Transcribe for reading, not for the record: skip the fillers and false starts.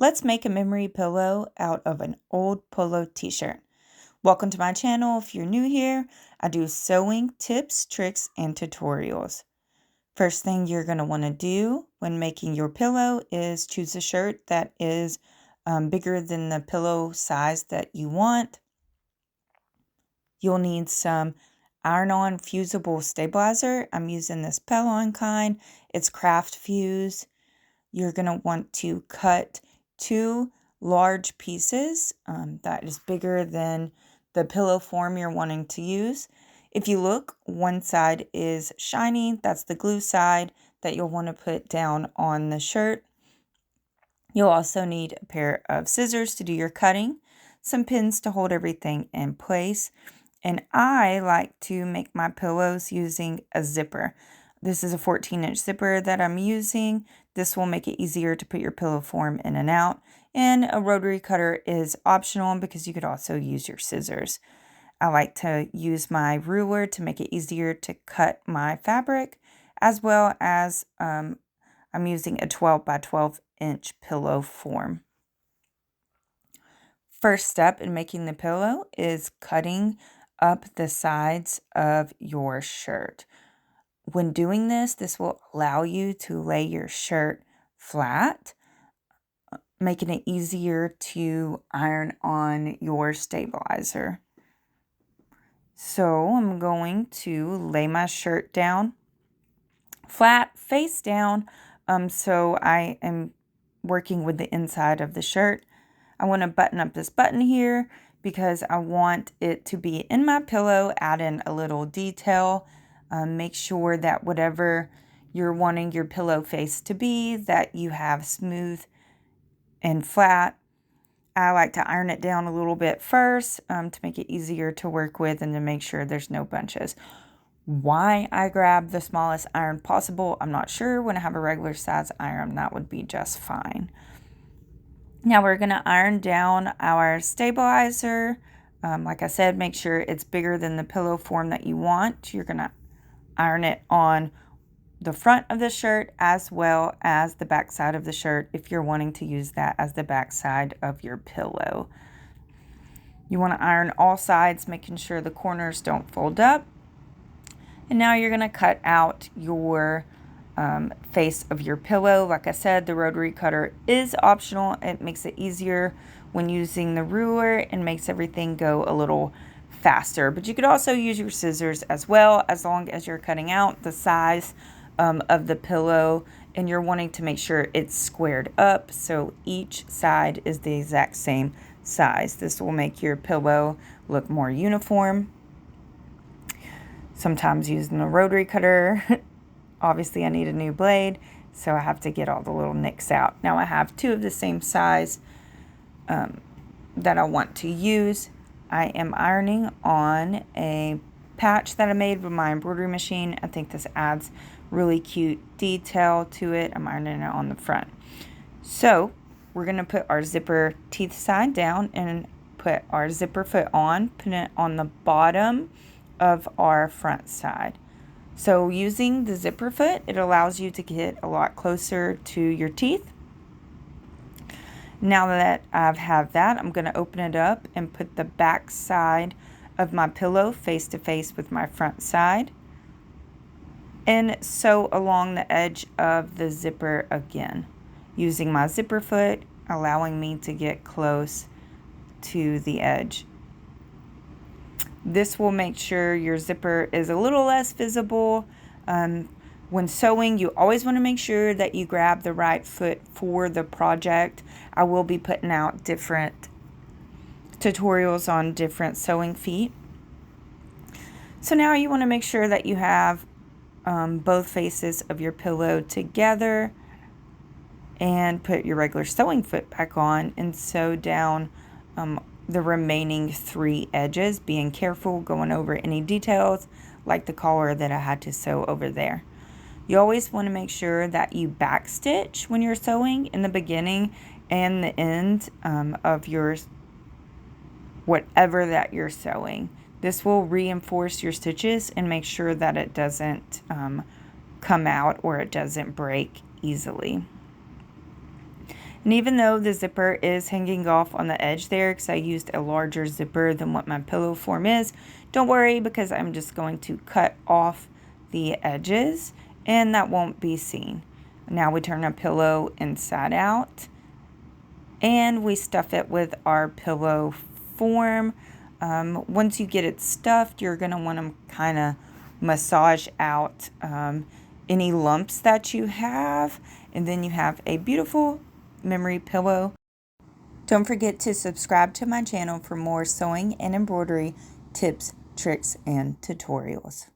Let's make a memory pillow out of an old polo t-shirt. Welcome to my channel. If you're new here, I do sewing tips, tricks, and tutorials. First thing you're going to want to do when making your pillow is choose a shirt that is bigger than the pillow size that you want. You'll need some iron-on fusible stabilizer. I'm using this Pellon kind. It's craft fuse. You're going to want to cut 2 large pieces that is bigger than the pillow form you're wanting to use. If you look, one side is shiny. That's the glue side that you'll want to put down on the shirt. You'll also need a pair of scissors to do your cutting, some pins to hold everything in place, and I like to make my pillows using a zipper. This is a 14-inch zipper that I'm using. This will make it easier to put your pillow form in and out. And a rotary cutter is optional because you could also use your scissors. I like to use my ruler to make it easier to cut my fabric, as well as I'm using a 12 by 12 inch pillow form. First step in making the pillow is cutting up the sides of your shirt. When doing this, this will allow you to lay your shirt flat, making it easier to iron on your stabilizer. So I'm going to lay my shirt down flat, face down, so I am working with the inside of the shirt. I want to button up this button here because I want it to be in my pillow, add in a little detail. Make sure that whatever you're wanting your pillow face to be, that you have smooth and flat. I like to iron it down a little bit first to make it easier to work with and to make sure there's no bunches. Why I grab the smallest iron possible, I'm not sure. When I have a regular size iron, that would be just fine. Now we're going to iron down our stabilizer. Like I said, make sure it's bigger than the pillow form that you want. You're going to iron it on the front of the shirt as well as the back side of the shirt if you're wanting to use that as the back side of your pillow. You want to iron all sides, making sure the corners don't fold up. And now you're going to cut out your face of your pillow. Like I said, the rotary cutter is optional. It makes it easier when using the ruler and makes everything go a little faster. But you could also use your scissors as well, as long as you're cutting out the size of the pillow and you're wanting to make sure it's squared up so each side is the exact same size. This will make your pillow look more uniform. Sometimes using the rotary cutter, obviously I need a new blade, so I have to get all the little nicks out. Now I have 2 of the same size that I want to use. I am ironing on a patch that I made with my embroidery machine. I think this adds really cute detail to it. I'm ironing it on the front. So we're going to put our zipper teeth side down and put our zipper foot on, put it on the bottom of our front side. So using the zipper foot, it allows you to get a lot closer to your teeth. Now that I have that, I'm going to open it up and put the back side of my pillow face to face with my front side and sew along the edge of the zipper again, using my zipper foot, allowing me to get close to the edge. This will make sure your zipper is a little less visible. When sewing, you always want to make sure that you grab the right foot for the project. I will be putting out different tutorials on different sewing feet. So now you want to make sure that you have both faces of your pillow together and put your regular sewing foot back on and sew down the remaining 3 edges, being careful going over any details like the collar that I had to sew over there. You always want to make sure that you back stitch when you're sewing in the beginning and the end of your whatever that you're sewing. This will reinforce your stitches and make sure that it doesn't come out or it doesn't break easily. And even though the zipper is hanging off on the edge there because I used a larger zipper than what my pillow form is, don't worry because I'm just going to cut off the edges and that won't be seen. Now we turn our pillow inside out and we stuff it with our pillow form. Once you get it stuffed, you're going to want to kind of massage out any lumps that you have, and then you have a beautiful memory pillow. Don't forget to subscribe to my channel for more sewing and embroidery tips, tricks, and tutorials.